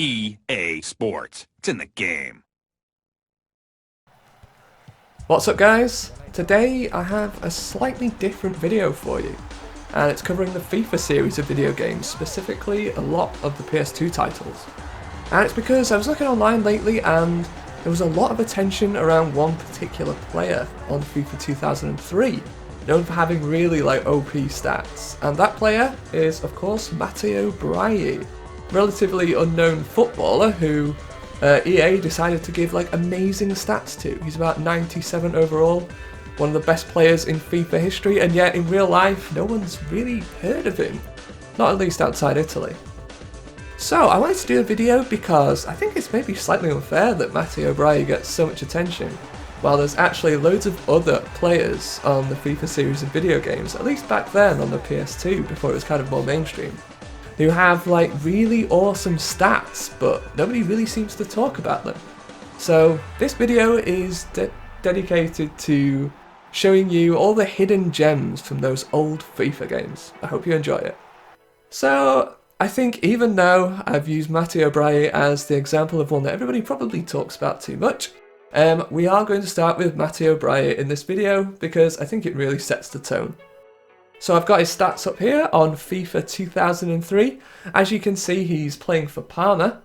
EA Sports. It's in the game. What's up, guys? Today I have a slightly different video for you, and it's covering the FIFA series of video games, specifically a lot of the PS2 titles. And it's because I was looking online lately and there was a lot of attention around one particular player on FIFA 2003, known for having really OP stats, and that player is of course Matteo Brighi, relatively unknown footballer who EA decided to give amazing stats to. He's about 97 overall, one of the best players in FIFA history, and yet in real life no one's really heard of him, not at least outside Italy. So I wanted to do a video because I think it's maybe slightly unfair that Matteo Brighi gets so much attention, while there's actually loads of other players on the FIFA series of video games, at least back then on the PS2 before it was kind of more mainstream, who have really awesome stats, but nobody really seems to talk about them. So this video is dedicated to showing you all the hidden gems from those old FIFA games. I hope you enjoy it. So I think even though I've used Matteo Brighi as the example of one that everybody probably talks about too much, we are going to start with Matteo Brighi in this video because I think it really sets the tone. So I've got his stats up here on FIFA 2003. As you can see, he's playing for Parma,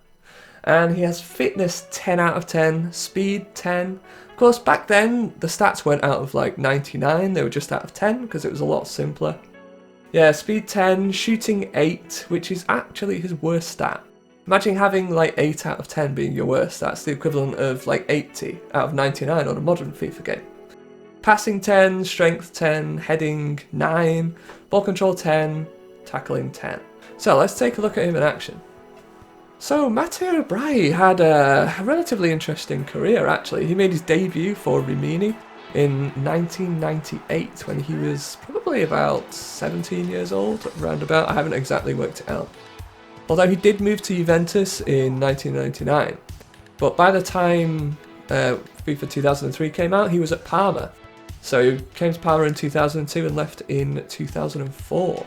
and he has fitness 10 out of 10, speed 10. Of course, back then the stats weren't out of 99, they were just out of 10 because it was a lot simpler. Yeah, speed 10, shooting 8, which is actually his worst stat. Imagine having 8 out of 10 being your worst. That's the equivalent of 80 out of 99 on a modern FIFA game. Passing 10, strength 10, heading 9, ball control 10, tackling 10. So let's take a look at him in action. So Matteo Brighi had a relatively interesting career actually. He made his debut for Rimini in 1998 when he was probably about 17 years old, roundabout. I haven't exactly worked it out. Although he did move to Juventus in 1999. But by the time FIFA 2003 came out, he was at Parma. So he came to Parma in 2002 and left in 2004.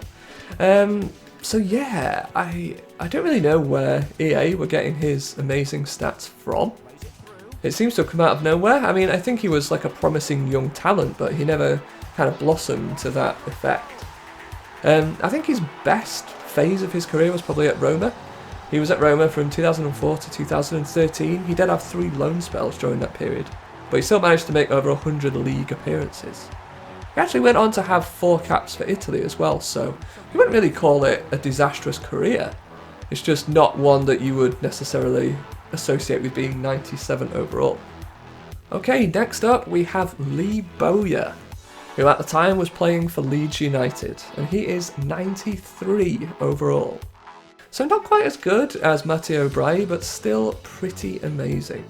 So yeah, I don't really know where EA were getting his amazing stats from. It seems to have come out of nowhere. I mean, I think he was a promising young talent, but he never kind of blossomed to that effect. I think his best phase of his career was probably at Roma. He was at Roma from 2004 to 2013. He did have 3 loan spells during that period, but he still managed to make over 100 league appearances. He actually went on to have 4 caps for Italy as well, so you wouldn't really call it a disastrous career. It's just not one that you would necessarily associate with being 97 overall. Okay, next up we have Lee Bowyer, who at the time was playing for Leeds United, and he is 93 overall. So not quite as good as Matteo Brighi, but still pretty amazing.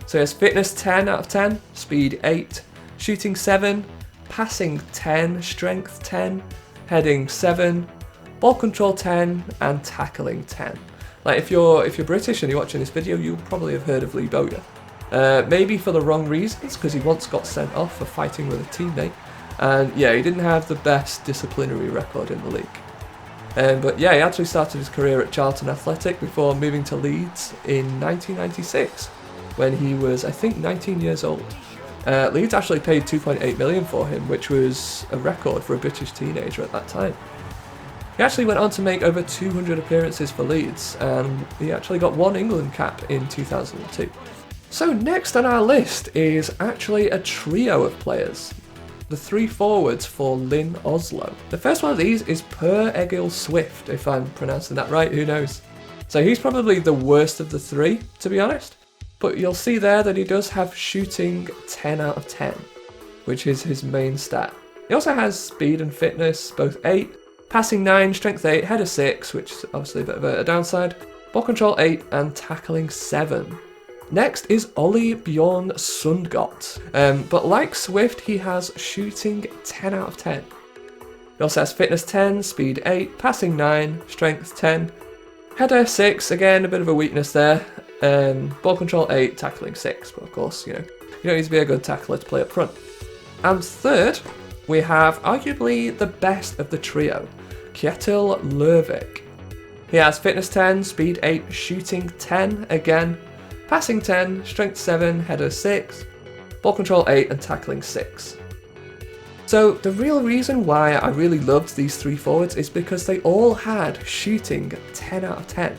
So he has fitness 10 out of 10, speed 8, shooting 7, passing 10, strength 10, heading 7, ball control 10, and tackling 10. If you're British and you're watching this video, you'll probably have heard of Lee Bowyer. Maybe for the wrong reasons, because he once got sent off for fighting with a teammate. And yeah, he didn't have the best disciplinary record in the league. But yeah, he actually started his career at Charlton Athletic before moving to Leeds in 1996, when he was, I think, 19 years old. Leeds actually paid 2.8 million for him, which was a record for a British teenager at that time. He actually went on to make over 200 appearances for Leeds, and he actually got 1 England cap in 2002. So next on our list is actually a trio of players. The 3 forwards for Lyn Oslo. The first one of these is Per Egil Swift, if I'm pronouncing that right, who knows. So he's probably the worst of the 3, to be honest. But you'll see there that he does have shooting 10 out of 10, which is his main stat. He also has speed and fitness, both 8, passing 9, strength 8, header 6, which is obviously a bit of a downside, ball control 8, and tackling 7. Next is Ole Bjorn Sundgot, but like Swift, he has shooting 10 out of 10. He also has fitness 10, speed 8, passing 9, strength 10, header 6, again a bit of a weakness there, ball control 8, tackling 6, but of course, you don't need to be a good tackler to play up front. And third, we have arguably the best of the trio, Kjetil Løvik. He has fitness 10, speed 8, shooting 10 again, passing 10, strength 7, header 6, ball control 8 and tackling 6. So the real reason why I really loved these three forwards is because they all had shooting 10 out of 10.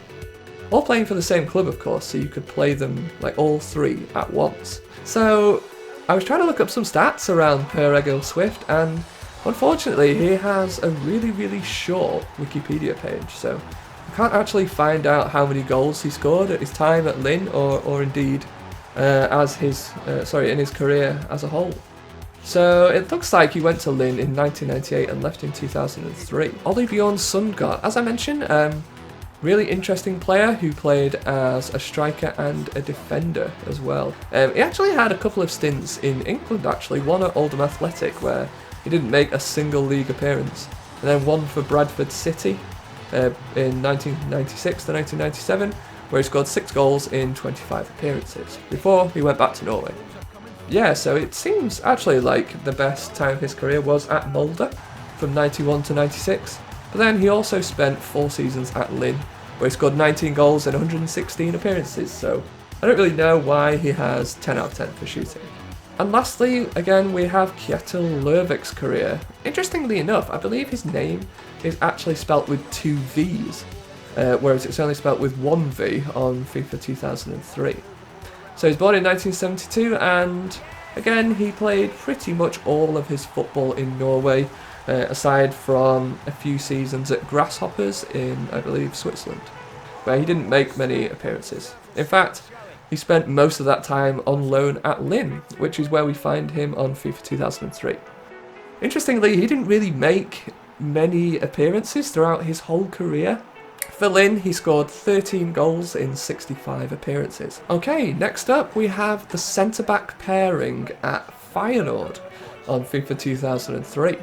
All playing for the same club, of course, so you could play them like all three at once. So I was trying to look up some stats around Per Egil Swift, and unfortunately he has a really short Wikipedia page, so I can't actually find out how many goals he scored at his time at Lyn, or indeed in his career as a whole. So it looks like he went to Lyn in 1998 and left in 2003. Ole Bjorn Sundgaard, as I mentioned, really interesting player who played as a striker and a defender as well. He actually had a couple of stints in England, actually, one at Oldham Athletic where he didn't make a single league appearance, and then one for Bradford City in 1996 to 1997, where he scored 6 goals in 25 appearances, before he went back to Norway. Yeah, so it seems actually like the best time of his career was at Molde, from 91 to 96, but then he also spent 4 seasons at Lyn, where he scored 19 goals in 116 appearances, so I don't really know why he has 10 out of 10 for shooting. And lastly, again, we have Kjetil Løvik's career. Interestingly enough, I believe his name is actually spelt with 2 V's, whereas it's only spelt with 1 V on FIFA 2003. So he's born in 1972, and again, he played pretty much all of his football in Norway, aside from a few seasons at Grasshoppers in, I believe, Switzerland, where he didn't make many appearances. In fact, he spent most of that time on loan at Lyn, which is where we find him on FIFA 2003. Interestingly, he didn't really make many appearances throughout his whole career. For Lyn, he scored 13 goals in 65 appearances. Okay, next up we have the centre-back pairing at Feyenoord on FIFA 2003.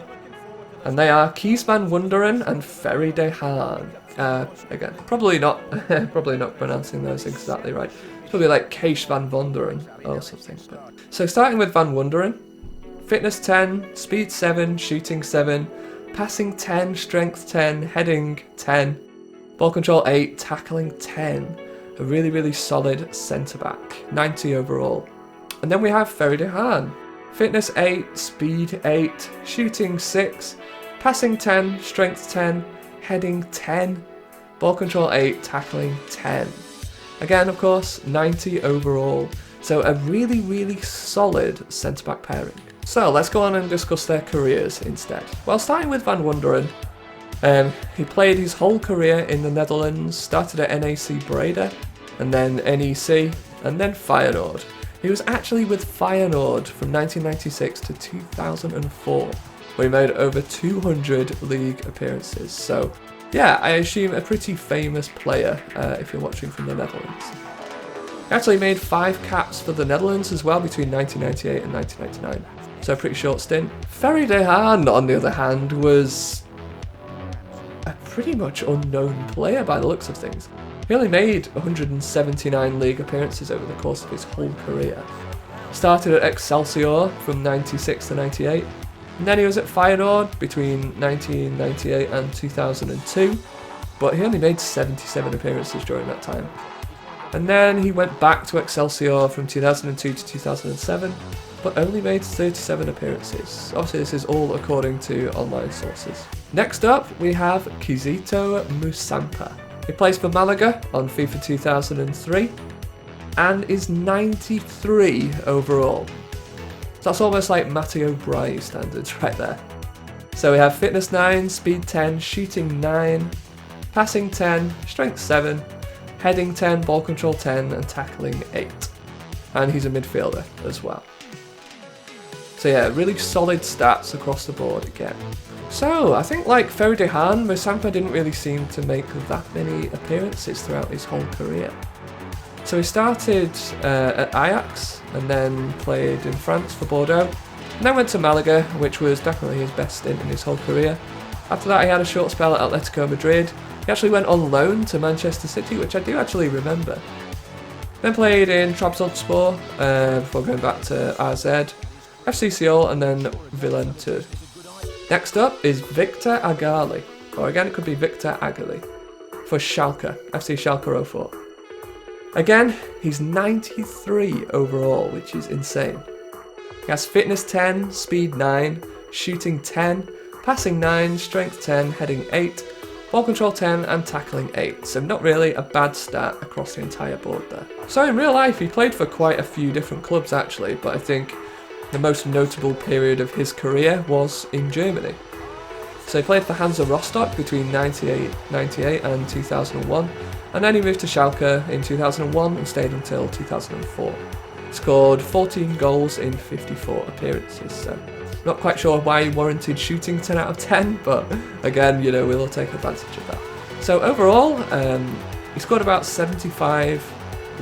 And they are Kees van Wonderen and Ferry de Haan. Again, probably not pronouncing those exactly right. It's probably like Kees van Wonderen or something. So starting with Van Wonderen, fitness 10, speed 7, shooting 7, passing 10, strength 10, heading 10, ball control 8, tackling 10. A really solid centre-back, 90 overall. And then we have Ferry de Haan. Fitness 8, speed 8, shooting 6, passing 10, strength 10, heading 10, ball control 8, tackling 10. Again, of course, 90 overall. So a really solid centre-back pairing. So let's go on and discuss their careers instead. Well, starting with Van Wonderen, he played his whole career in the Netherlands, started at NAC Breda, and then NEC, and then Feyenoord. He was actually with Feyenoord from 1996 to 2004, where he made over 200 league appearances. So, yeah, I assume a pretty famous player if you're watching from the Netherlands. He actually made 5 caps for the Netherlands as well between 1998 and 1999, so a pretty short stint. Ferry de Haan, on the other hand, was a pretty much unknown player by the looks of things. He only made 179 league appearances over the course of his whole career. Started at Excelsior from 96 to 98, and then he was at Feyenoord between 1998 and 2002, but he only made 77 appearances during that time. And then he went back to Excelsior from 2002 to 2007, but only made 37 appearances. Obviously this is all according to online sources. Next up we have Kizito Musampa. He plays for Malaga on FIFA 2003 and is 93 overall. So that's almost like Matteo Brighi standards right there. So we have fitness 9, speed 10, shooting 9, passing 10, strength 7, heading 10, ball control 10 and tackling 8. And he's a midfielder as well. So yeah, really solid stats across the board again. So, I think like Ferry de Haan, Musampa didn't really seem to make that many appearances throughout his whole career. So he started at Ajax, and then played in France for Bordeaux, and then went to Malaga, which was definitely his best stint in his whole career. After that he had a short spell at Atletico Madrid. He actually went on loan to Manchester City, which I do actually remember. Then played in Trabzonspor, before going back to AZ, FC Seoul, and then Willem II. Next up is Victor Agarly, or again it could be Victor Agarly. for Schalke, FC Schalke 04. Again, he's 93 overall, which is insane. He has fitness 10, speed 9, shooting 10, passing 9, strength 10, heading 8, ball control 10 and tackling 8, so not really a bad stat across the entire board there. So in real life he played for quite a few different clubs actually, but I think the most notable period of his career was in Germany. So he played for Hansa Rostock between 98 and 2001, and then he moved to Schalke in 2001 and stayed until 2004. Scored 14 goals in 54 appearances, so not quite sure why he warranted shooting 10 out of 10, but again, you know, we'll take advantage of that. So overall, he scored about 75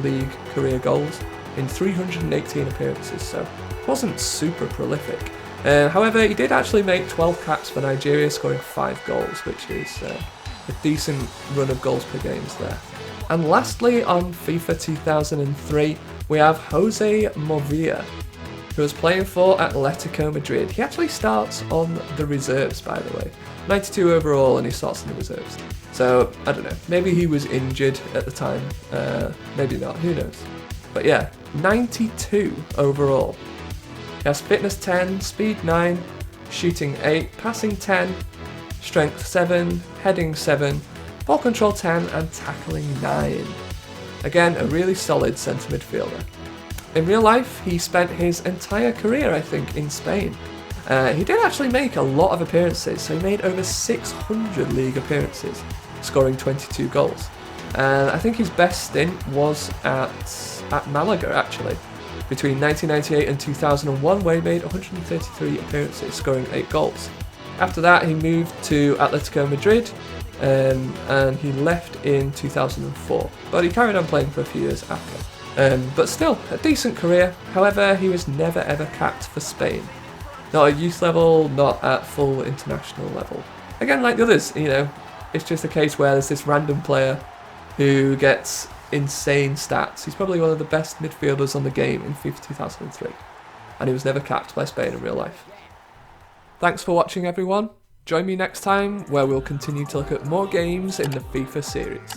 league career goals in 318 appearances, so wasn't super prolific. However, he did actually make 12 caps for Nigeria, scoring 5 goals, which is a decent run of goals per games there. And lastly, on FIFA 2003, we have Jose Movilla, who was playing for Atletico Madrid. He actually starts on the reserves, by the way. 92 overall, and he starts in the reserves. So, I don't know, maybe he was injured at the time, maybe not, who knows. But yeah, 92 overall. He has fitness 10, speed 9, shooting 8, passing 10, strength 7, heading 7, ball control 10 and tackling 9. Again, a really solid centre midfielder. In real life, he spent his entire career, I think, in Spain. He did actually make a lot of appearances, so he made over 600 league appearances, scoring 22 goals. And I think his best stint was at Malaga, actually, between 1998 and 2001, where he made 133 appearances, scoring 8 goals. After that, he moved to Atletico Madrid, and he left in 2004, but he carried on playing for a few years after. But still, a decent career. However, he was never ever capped for Spain. Not at youth level, not at full international level. Again, like the others, you know, it's just a case where there's this random player who gets insane stats. He's probably one of the best midfielders on the game in FIFA 2003, and he was never capped by Spain in real life. Thanks for watching, everyone. Join me next time where we'll continue to look at more games in the FIFA series.